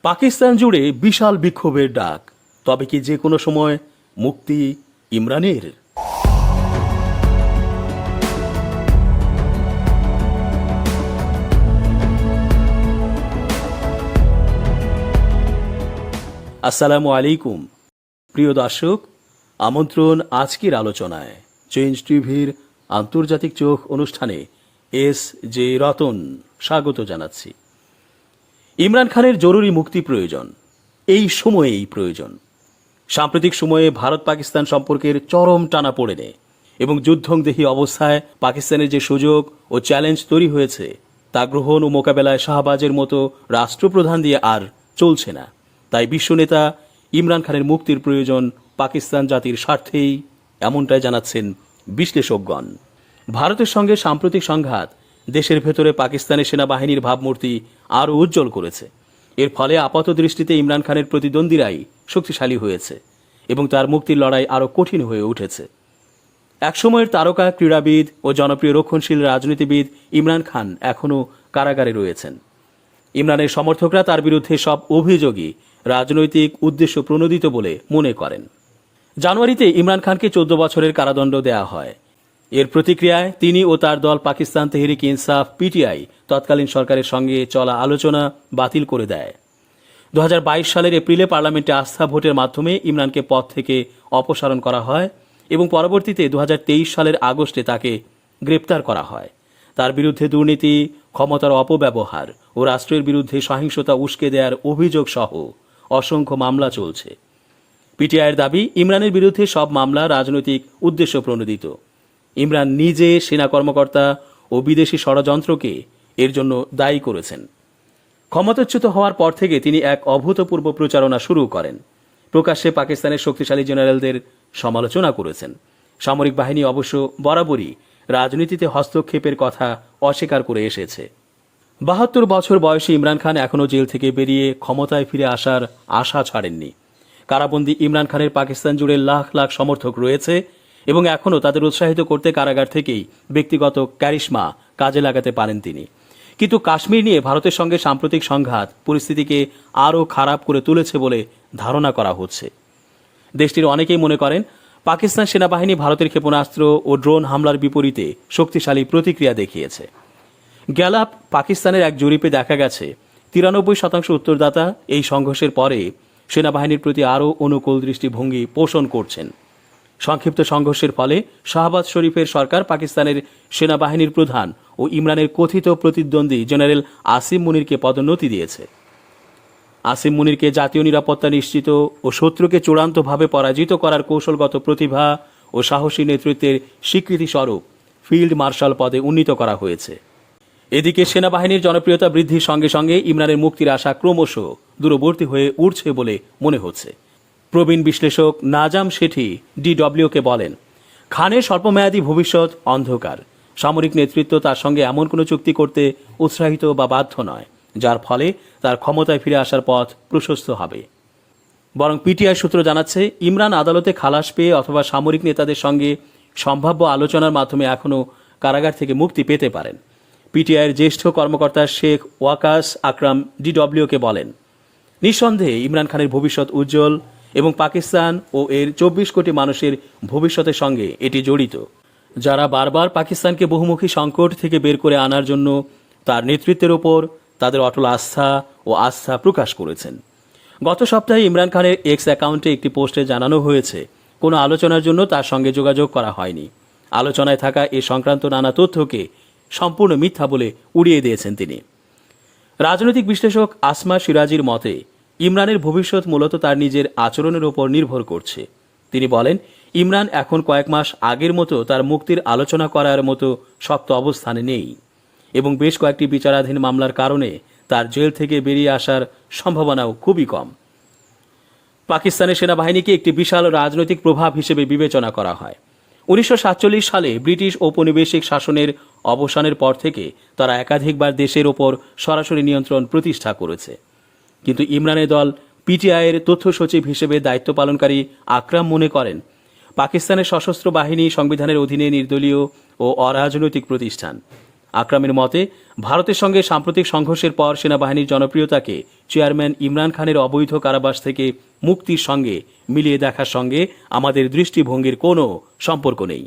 পাকিস্তান জুড়ে বিশাল বিক্ষোভের ডাক। তবে কি যে কোনো সময় মুক্তি ইমরানের? আসসালামু আলাইকুম প্রিয় দর্শক, আমন্ত্রণ আজকের আলোচনায়। চেঞ্জ টিভির আন্তর্জাতিক চোখ অনুষ্ঠানে এস জে রতন স্বাগত জানাচ্ছি। ইমরান খানের জরুরি মুক্তি প্রয়োজন, এই সময়েই প্রয়োজন। সাম্প্রতিক সময়ে ভারত পাকিস্তান সম্পর্কের চরম টানাপোড়েনে এবং যুদ্ধংদেহী অবস্থায় পাকিস্তানের যে সুযোগ ও চ্যালেঞ্জ তৈরি হয়েছে তা গ্রহণ ও মোকাবেলায় শাহবাজের মতো রাষ্ট্রপ্রধান দিয়ে আর চলছে না। তাই বিশ্বনেতা ইমরান খানের মুক্তির প্রয়োজন পাকিস্তান জাতির স্বার্থেই, এমনটাই জানাচ্ছেন বিশ্লেষকগণ। ভারতের সঙ্গে সাম্প্রতিক সংঘাত দেশের ভেতরে পাকিস্তানের সেনাবাহিনীর ভাবমূর্তি আরও উজ্জ্বল করেছে। এর ফলে আপাত দৃষ্টিতে ইমরান খানের প্রতিদ্বন্দ্বীরাই শক্তিশালী হয়েছে এবং তার মুক্তির লড়াই আরও কঠিন হয়ে উঠেছে। একসময়ের তারকা ক্রীড়াবিদ ও জনপ্রিয় রক্ষণশীল রাজনীতিবিদ ইমরান খান এখনও কারাগারে রয়েছেন। ইমরানের সমর্থকরা তার বিরুদ্ধে সব অভিযোগই রাজনৈতিক উদ্দেশ্য প্রণোদিত বলে মনে করেন। জানুয়ারিতে ইমরান খানকে 14 বছরের কারাদণ্ড দেয়া হয়। এর প্রতিক্রিয়ায় তিনি ও তার দল পাকিস্তান তেহরিক ইনসাফ পিটিআই তৎকালীন সরকারের সঙ্গে চলা আলোচনা বাতিল করে দেয়। 2022 সালের এপ্রিলে পার্লামেন্টে আস্থা ভোটের মাধ্যমে ইমরানকে পদ থেকে অপসারণ করা হয় এবং পরবর্তীতে 2023 সালের আগস্টে তাকে গ্রেপ্তার করা হয়। তার বিরুদ্ধে দুর্নীতি, ক্ষমতার অপব্যবহার ও রাষ্ট্রের বিরুদ্ধে সহিংসতা উস্কে দেওয়ার অভিযোগ সহ অসংখ্য মামলা চলছে। পিটিআইয়ের দাবি, ইমরানের বিরুদ্ধে সব মামলা রাজনৈতিক উদ্দেশ্য প্রণোদিত। ইমরান নিজে সেনা কর্মকর্তা ও বিদেশি ষড়যন্ত্রকে এর জন্য দায়ী করেছেন। ক্ষমতাচ্যুত হওয়ার পর থেকে তিনি এক অভূতপূর্ব প্রচারণা শুরু করেন। প্রকাশ্যে পাকিস্তানের শক্তিশালী জেনারেলদের সমালোচনা করেছেন। সামরিক বাহিনী অবশ্য বরাবরই রাজনীতিতে হস্তক্ষেপের কথা অস্বীকার করে এসেছে। 72 বছর বয়সী ইমরান খান এখনও জেল থেকে বেরিয়ে ক্ষমতায় ফিরে আসার আশা ছাড়েননি। কারাবন্দী ইমরান খানের পাকিস্তান জুড়ে লাখ লাখ সমর্থক রয়েছে এবং এখনও তাদের উৎসাহিত করতে কারাগার থেকেই ব্যক্তিগত ক্যারিশমা কাজে লাগাতে পারেন তিনি। কিন্তু কাশ্মীর নিয়ে ভারতের সঙ্গে সাম্প্রতিক সংঘাত পরিস্থিতিকে আরও খারাপ করে তুলেছে বলে ধারণা করা হচ্ছে। দেশটির অনেকেই মনে করেন পাকিস্তান সেনাবাহিনী ভারতের ক্ষেপণাস্ত্র ও ড্রোন হামলার বিপরীতে শক্তিশালী প্রতিক্রিয়া দেখিয়েছে। গ্যালাপ পাকিস্তানের এক জরিপে দেখা গেছে 93% উত্তরদাতা এই সংঘর্ষের পরে সেনাবাহিনীর প্রতি আরও অনুকূল দৃষ্টিভঙ্গি পোষণ করছেন। সংক্ষিপ্ত সংঘর্ষের ফলে শাহবাজ শরীফের সরকার পাকিস্তানের সেনাবাহিনীর প্রধান ও ইমরানের কথিত প্রতিদ্বন্দ্বী জেনারেল আসিম মুনিরকে পদোন্নতি দিয়েছে। আসিম মুনিরকে জাতীয় নিরাপত্তা নিশ্চিত ও শত্রুকে চূড়ান্তভাবে পরাজিত করার কৌশলগত প্রতিভা ও সাহসী নেতৃত্বের স্বীকৃতি স্বরূপ ফিল্ড মার্শাল পদে উন্নীত করা হয়েছে। এদিকে সেনাবাহিনীর জনপ্রিয়তা বৃদ্ধির সঙ্গে সঙ্গে ইমরানের মুক্তির আশা ক্রমশ দূরবর্তী হয়ে উঠছে বলে মনে হচ্ছে। প্রবীণ বিশ্লেষক নাজাম শেঠি ডিডব্লিউকে বলেন, খানের স্বল্পমেয়াদী ভবিষ্যৎ অন্ধকার। সামরিক নেতৃত্ব তার সঙ্গে এমন কোনো চুক্তি করতে উৎসাহিত বা বাধ্য নয়, যার ফলে তার ক্ষমতায় ফিরে আসার পথ প্রশস্ত হবে। বরং পিটিআই সূত্র জানাচ্ছে, ইমরান আদালতে খালাস পেয়ে অথবা সামরিক নেতাদের সঙ্গে সম্ভাব্য আলোচনার মাধ্যমে এখনও কারাগার থেকে মুক্তি পেতে পারেন। পিটিআইয়ের জ্যেষ্ঠ কর্মকর্তা শেখ ওয়াকাস আকরাম ডিডব্লিউকে বলেন, নিঃসন্দেহে ইমরান খানের ভবিষ্যৎ উজ্জ্বল এবং পাকিস্তান ও এর 24 কোটি মানুষের ভবিষ্যতের সঙ্গে এটি জড়িত, যারা বারবার পাকিস্তানকে বহুমুখী সংকট থেকে বের করে আনার জন্য তার নেতৃত্বের ওপর তাদের অটল আস্থা প্রকাশ করেছেন। গত সপ্তাহে ইমরান খানের এক্স অ্যাকাউন্টে একটি পোস্টে জানানো হয়েছে, কোনো আলোচনার জন্য তার সঙ্গে যোগাযোগ করা হয়নি। আলোচনায় থাকা এ সংক্রান্ত নানা তথ্যকে সম্পূর্ণ মিথ্যা বলে উড়িয়ে দিয়েছেন তিনি। রাজনৈতিক বিশ্লেষক আসমা সিরাজির মতে, ইমরানের ভবিষ্যৎ মূলত তার নিজের আচরণের ওপর নির্ভর করছে। তিনি বলেন, ইমরান এখন কয়েক মাস আগের মতো তার মুক্তির আলোচনা করার মতো শক্ত অবস্থানে নেই এবং বেশ কয়েকটি বিচারাধীন মামলার কারণে তার জেল থেকে বেরিয়ে আসার সম্ভাবনাও খুবই কম। পাকিস্তানের সেনাবাহিনীকে একটি বিশাল রাজনৈতিক প্রভাব হিসেবে বিবেচনা করা হয়। 1947 সালে ব্রিটিশ ঔপনিবেশিক শাসনের অবসানের পর থেকে তারা একাধিকবার দেশের ওপর সরাসরি নিয়ন্ত্রণ প্রতিষ্ঠা করেছে। কিন্তু ইমরানের দল পিটিআইয়ের তথ্য সচিব হিসেবে দায়িত্ব পালনকারী আকরাম মনে করেন, পাকিস্তানের সশস্ত্র বাহিনী সংবিধানের অধীনে নির্দলীয় ও অরাজনৈতিক প্রতিষ্ঠান। আকরামের মতে, ভারতের সঙ্গে সাম্প্রতিক সংঘর্ষের পর সেনাবাহিনীর জনপ্রিয়তাকে চেয়ারম্যান ইমরান খানের অবৈধ কারাবাস থেকে মুক্তির সঙ্গে মিলিয়ে দেখার সঙ্গে আমাদের দৃষ্টিভঙ্গির কোনো সম্পর্ক নেই।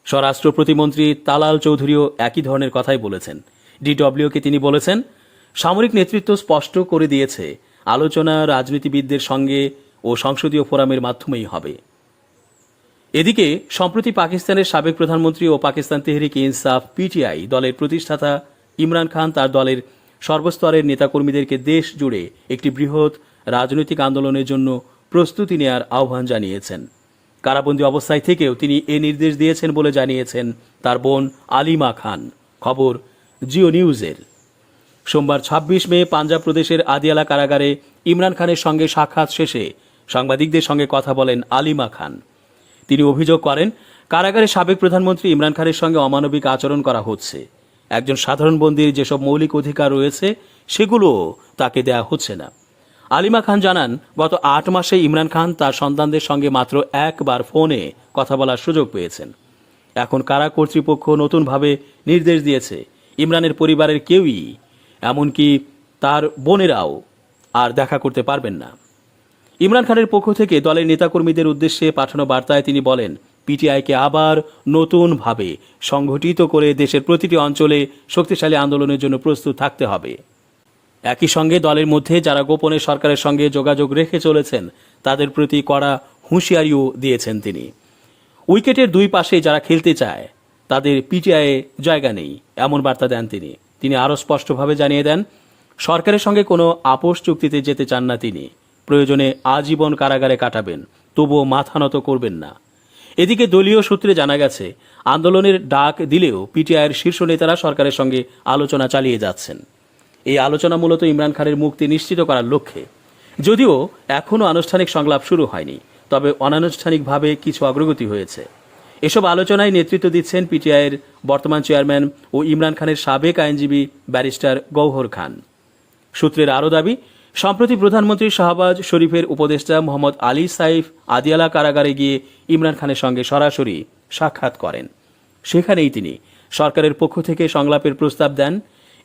স্বরাষ্ট্র প্রতিমন্ত্রী তালাল চৌধুরীও একই ধরনের কথাই বলেছেন। ডিডব্লিউকে তিনি বলেছেন, সামরিক নেতৃত্ব স্পষ্ট করে দিয়েছে আলোচনা রাজনীতিবিদদের সঙ্গে ও সংসদীয় ফোরামের মাধ্যমেই হবে। এদিকে সম্প্রতি পাকিস্তানের সাবেক প্রধানমন্ত্রী ও পাকিস্তান তেহরিক ইনসাফ পিটিআই দলের প্রতিষ্ঠাতা ইমরান খান তার দলের সর্বস্তরের নেতাকর্মীদেরকে দেশ জুড়ে একটি বৃহৎ রাজনৈতিক আন্দোলনের জন্য প্রস্তুতি নেয়ার আহ্বান জানিয়েছেন। কারাবন্দী অবস্থায় থেকেও তিনি এ নির্দেশ দিয়েছেন বলে জানিয়েছেন তার বোন আলিমা খান। খবর জিও নিউজের। সোমবার ২৬ মে পাঞ্জাব প্রদেশের আদিয়ালা কারাগারে ইমরান খানের সঙ্গে সাক্ষাৎ শেষে সাংবাদিকদের সঙ্গে কথা বলেন আলিমা খান। তিনি অভিযোগ করেন, কারাগারে সাবেক প্রধানমন্ত্রী ইমরান খানের সঙ্গে অমানবিক আচরণ করা হচ্ছে। একজন সাধারণ বন্দীর যেসব মৌলিক অধিকার রয়েছে সেগুলো তাকে দেয়া হচ্ছে না। আলিমা খান জানান, গত ৮ মাসে ইমরান খান তার সন্তানদের সঙ্গে মাত্র একবার ফোনে কথা বলার সুযোগ পেয়েছেন। এখন কারা কর্তৃপক্ষ নতুনভাবে নির্দেশ দিয়েছে ইমরানের পরিবারের কেউই, এমনকি তার বোনেরাও আর দেখা করতে পারবেন না। ইমরান খানের পক্ষ থেকে দলের নেতাকর্মীদের উদ্দেশ্যে পাঠানো বার্তায় তিনি বলেন, পিটিআইকে আবার নতুনভাবে সংগঠিত করে দেশের প্রতিটি অঞ্চলে শক্তিশালী আন্দোলনের জন্য প্রস্তুত থাকতে হবে। একই সঙ্গে দলের মধ্যে যারা গোপনে সরকারের সঙ্গে যোগাযোগ রেখে চলেছেন তাদের প্রতি কড়া হুঁশিয়ারিও দিয়েছেন তিনি। উইকেটের দুই পাশে যারা খেলতে চায় তাদের পিটিআইয়ে জায়গা নেই, এমন বার্তা দেন তিনি। তিনি আরও স্পষ্টভাবে জানিয়ে দেন, সরকারের সঙ্গে কোনো আপোষ চুক্তিতে যেতে চান না তিনি। প্রয়োজনে আজীবন কারাগারে কাটাবেন, তবুও মাথা নত করবেন না। এদিকে দলীয় সূত্রে জানা গেছে, আন্দোলনের ডাক দিলেও পিটিআইয়ের শীর্ষ নেতারা সরকারের সঙ্গে আলোচনা চালিয়ে যাচ্ছেন। এই আলোচনা মূলত ইমরান খানের মুক্তি নিশ্চিত করার লক্ষ্যে। যদিও এখনও আনুষ্ঠানিক সংলাপ শুরু হয়নি, তবে অনানুষ্ঠানিকভাবে কিছু অগ্রগতি হয়েছে। এসব আলোচনায় নেতৃত্ব দিচ্ছেন পিটিআইয়ের বর্তমান চেয়ারম্যান ও ইমরান খানের সাবেক আইনজীবী ব্যারিস্টার গৌহর খান। সূত্রের আরও দাবি, সম্প্রতি প্রধানমন্ত্রী শাহবাজ শরীফের উপদেষ্টা মোহাম্মদ আলী সাইফ আদিয়ালা কারাগারে গিয়ে ইমরান খানের সঙ্গে সরাসরি সাক্ষাৎ করেন। সেখানেই তিনি সরকারের পক্ষ থেকে সংলাপের প্রস্তাব দেন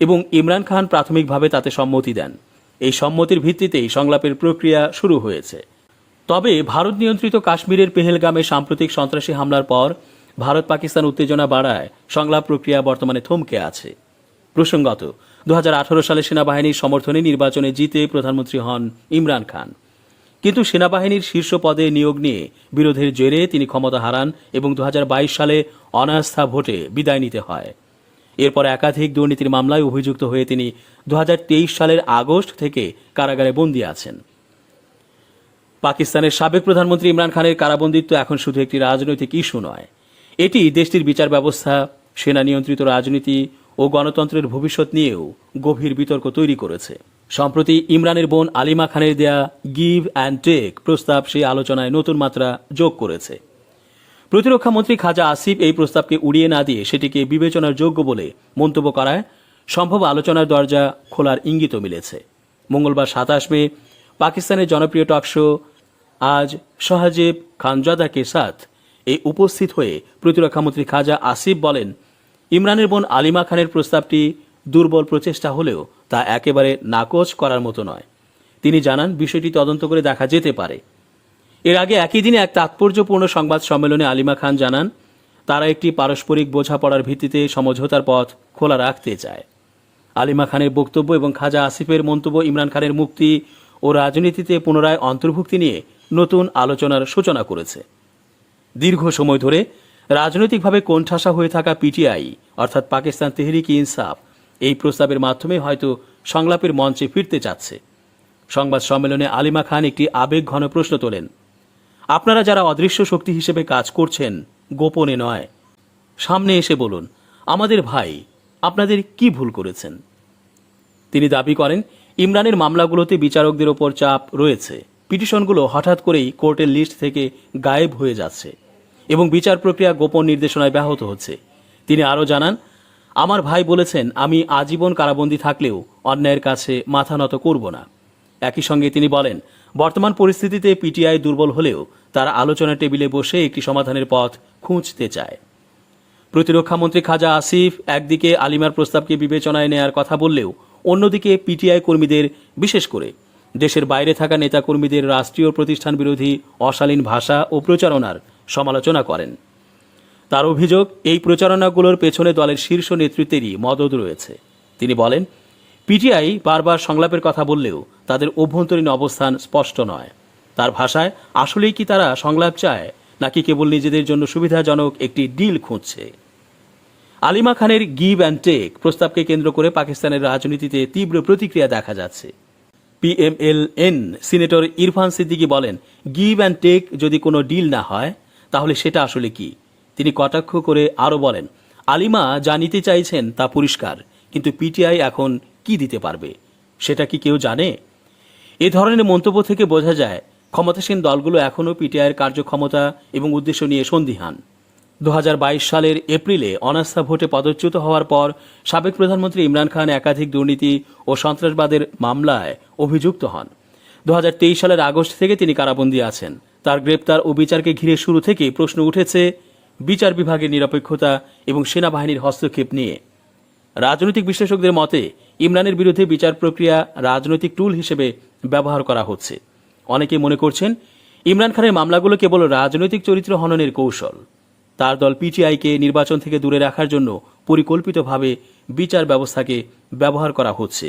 এবং ইমরান খান প্রাথমিকভাবে তাতে সম্মতি দেন। এই সম্মতির ভিত্তিতেই সংলাপের প্রক্রিয়া শুরু হয়েছে। তবে ভারত নিয়ন্ত্রিত কাশ্মীরের পেহেলগামে সাম্প্রতিক সন্ত্রাসী হামলার পর ভারত পাকিস্তান উত্তেজনা বাড়ায় সংলাপ প্রক্রিয়া বর্তমানে থমকে আছে। প্রসঙ্গত, ২০১৮ সালে সেনাবাহিনীর সমর্থনে নির্বাচনে জিতে প্রধানমন্ত্রী হন ইমরান খান। কিন্তু সেনাবাহিনীর শীর্ষ পদে নিয়োগ নিয়ে বিরোধের জেরে তিনি ক্ষমতা হারান এবং ২০২২ সালে অনাস্থা ভোটে বিদায় নিতে হয়। এরপর একাধিক দুর্নীতির মামলায় অভিযুক্ত হয়ে তিনি ২০২৩ সালের আগস্ট থেকে কারাগারে বন্দী আছেন। পাকিস্তানের সাবেক প্রধানমন্ত্রী ইমরান খানের কারাবন্দিত্ব এখন শুধু একটি রাজনৈতিক ইস্যু নয়, এটি দেশটির বিচার ব্যবস্থা, সেনা নিয়ন্ত্রিত রাজনীতি ও গণতন্ত্রের ভবিষ্যৎ নিয়েও গভীর বিতর্ক তৈরি করেছে। সম্প্রতি ইমরানের বোন আলিমা খানের দেয়া গিভ অ্যান্ড টেক প্রস্তাব সেই আলোচনায় নতুন মাত্রা যোগ করেছে। প্রতিরক্ষামন্ত্রী খাজা আসিফ এই প্রস্তাবকে উড়িয়ে না দিয়ে সেটিকে বিবেচনার যোগ্য বলে মন্তব্য করায় সম্ভব আলোচনার দরজা খোলার ইঙ্গিতও মিলেছে। মঙ্গলবার ২৭ মে পাকিস্তানের জনপ্রিয় টক শো আজ শাহজেব খানজাদা কে সাথ এই উপস্থিত হয়ে প্রতিরক্ষামন্ত্রী খাজা আসিফ বলেন, ইমরানের বোন আলিমা খানের প্রস্তাবটি দুর্বল প্রচেষ্টা হলেও তা একেবারে নাকচ করার মতো নয়। তিনি জানান, বিষয়টি তদন্ত করে দেখা যেতে পারে। এর আগে একই দিনে এক তাৎপর্যপূর্ণ সংবাদ সম্মেলনে আলিমা খান জানান, তারা একটি পারস্পরিক বোঝাপড়ার ভিত্তিতে সমঝোতার পথ খোলা রাখতে চায়। আলিমা খানের বক্তব্য এবং খাজা আসিফের মন্তব্য ইমরান খানের মুক্তি ও রাজনীতিতে পুনরায় অন্তর্ভুক্তি নিয়ে নতুন আলোচনার সূচনা করেছে। দীর্ঘ সময় ধরে রাজনৈতিকভাবে কোণঠাসা হয়ে থাকা পিটিআই অর্থাৎ পাকিস্তান তেহরিক ইনসাফ এই প্রস্তাবের মাধ্যমে হয়তো সংলাপের মঞ্চে ফিরতে চাচ্ছে। সংবাদ সম্মেলনে আলিমা খান একটি আবেগঘন প্রশ্ন তোলেন, আপনারা যারা অদৃশ্য শক্তি হিসেবে কাজ করছেন, গোপনে নয়, সামনে এসে বলুন, আমাদের ভাই আপনাদের কি ভুল করেছেন। তিনি দাবি করেন, ইমরানের মামলাগুলোতে বিচারকদের ওপর চাপ রয়েছে, পিটিশনগুলো হঠাৎ করেই কোর্টের লিস্ট থেকে গায়েব হয়ে যাচ্ছে এবং বিচার প্রক্রিয়া গোপন নির্দেশনায় ব্যাহত হচ্ছে। তিনি আরও জানান, আমার ভাই বলেছেন, আমি আজীবন কারাবন্দী থাকলেও অন্যায়ের কাছে মাথা নত করব না। একই সঙ্গে তিনি বলেন, বর্তমান পরিস্থিতিতে পিটিআই দুর্বল হলেও তারা আলোচনা টেবিলে বসে একটি সমাধানের পথ খুঁজতে চায়। প্রতিরক্ষামন্ত্রী খাজা আসিফ একদিকে আলিমার প্রস্তাবকে বিবেচনায় নেয়ার কথা বললেও অন্যদিকে পিটিআই কর্মীদের, বিশেষ করে দেশের বাইরে থাকা নেতাকর্মীদের রাষ্ট্রীয় প্রতিষ্ঠান বিরোধী অশালীন ভাষা ও প্রচারণার সমালোচনা করেন। তার অভিযোগ, এই প্রচারণাগুলোর পেছনে দলের শীর্ষ নেতৃত্বেরই মদদ রয়েছে। তিনি বলেন, পিটিআই বারবার সংলাপের কথা বললেও তাদের অভ্যন্তরীণ অবস্থান স্পষ্ট নয়। তার ভাষায় আসলেই কি তারা সংলাপ চায়, নাকি কেবল নিজেদের জন্য সুবিধাজনক একটি ডিল খুঁজছে? আলিমা খানের গিভ অ্যান্ড টেক প্রস্তাবকে কেন্দ্র করে পাকিস্তানের রাজনীতিতে তীব্র প্রতিক্রিয়া দেখা যাচ্ছে। পিএমএলএন সিনেটর ইরফান সিদ্দিকী বলেন, গিভ অ্যান্ড টেক যদি কোনো ডিল না হয় তাহলে সেটা আসলে কি? তিনি কটাক্ষ করে আরও বলেন, আলিমা যা নিতে চাইছেন তা পরিষ্কার, কিন্তু পিটিআই এখন কি দিতে পারবে সেটা কি কেউ জানে? এ ধরনের মন্তব্য থেকে বোঝা যায় ক্ষমতাসীন দলগুলো এখনও পিটিআইয়ের কার্যক্ষমতা এবং উদ্দেশ্য নিয়ে সন্দিহান। 2022 সালের এপ্রিলে অনাস্থা ভোটে পদচ্যুত হওয়ার পর সাবেক প্রধানমন্ত্রী ইমরান খান একাধিক দুর্নীতি ও সন্ত্রাসবাদের মামলায় অভিযুক্ত হন। 2023 সালের আগস্ট থেকে তিনি কারাবন্দী আছেন। তার গ্রেপ্তার ও বিচারকে ঘিরে শুরু থেকেই প্রশ্ন উঠেছে বিচার বিভাগের নিরপেক্ষতা এবং সেনাবাহিনীর হস্তক্ষেপ নিয়ে। রাজনৈতিক বিশ্লেষকদের মতে ইমরানের বিরুদ্ধে বিচার প্রক্রিয়া রাজনৈতিক টুল হিসেবে ব্যবহার করা হচ্ছে। অনেকে মনে করছেন ইমরান খানের মামলাগুলো কেবল রাজনৈতিক চরিত্র হননের কৌশল। তার দল পিটিআইকে নির্বাচন থেকে দূরে রাখার জন্য পরিকল্পিতভাবে বিচার ব্যবস্থাকে ব্যবহার করা হচ্ছে।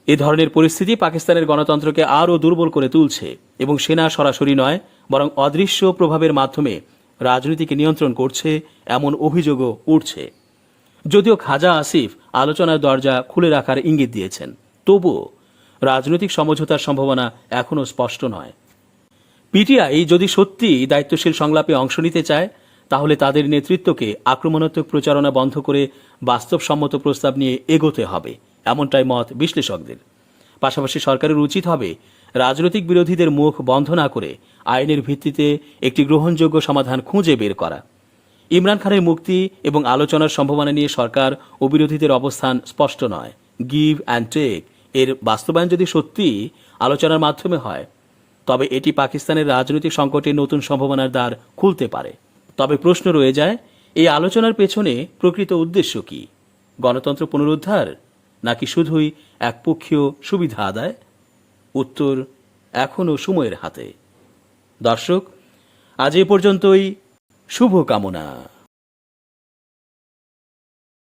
এ ধরনের পরিস্থিতি পাকিস্তানের গণতন্ত্রকে আরও দুর্বল করে তুলছে এবং সেনা সরাসরি নয় বরং অদৃশ্য প্রভাবের মাধ্যমে রাজনীতিকে নিয়ন্ত্রণ করছে, এমন অভিযোগও উঠছে। যদিও খাজা আসিফ আলোচনার দরজা খুলে রাখার ইঙ্গিত দিয়েছেন, তবুও রাজনৈতিক সমঝোতার সম্ভাবনা এখনও স্পষ্ট নয়। পিটিআই যদি সত্যি দায়িত্বশীল সংলাপে অংশ নিতে চায় তাহলে তাদের নেতৃত্বকে আক্রমণাত্মক প্রচারণা বন্ধ করে বাস্তবসম্মত প্রস্তাব নিয়ে এগোতে হবে, এমনটাই মত বিশ্লেষকদের। পাশাপাশি সরকারের উচিত হবে রাজনৈতিক বিরোধীদের মুখ বন্ধ না করে আইনের ভিত্তিতে একটি গ্রহণযোগ্য সমাধান খুঁজে বের করা। ইমরান খানের মুক্তি এবং আলোচনার সম্ভাবনা নিয়ে সরকার ও বিরোধীদের অবস্থান স্পষ্ট নয়। গিভ অ্যান্ড টেক এর বাস্তবায়ন যদি সত্যি আলোচনার মাধ্যমে হয় তবে এটি পাকিস্তানের রাজনৈতিক সংকটের নতুন সম্ভাবনার দ্বার খুলতে পারে। তবে প্রশ্ন রয়ে যায়, এই আলোচনার পেছনে প্রকৃত উদ্দেশ্য কি? গণতন্ত্র পুনরুদ্ধার, নাকি শুধুই একপক্ষীয় সুবিধা আদায়? উত্তর এখনও সময়ের হাতে। দর্শক, আজ এ পর্যন্তই। শুভকামনা।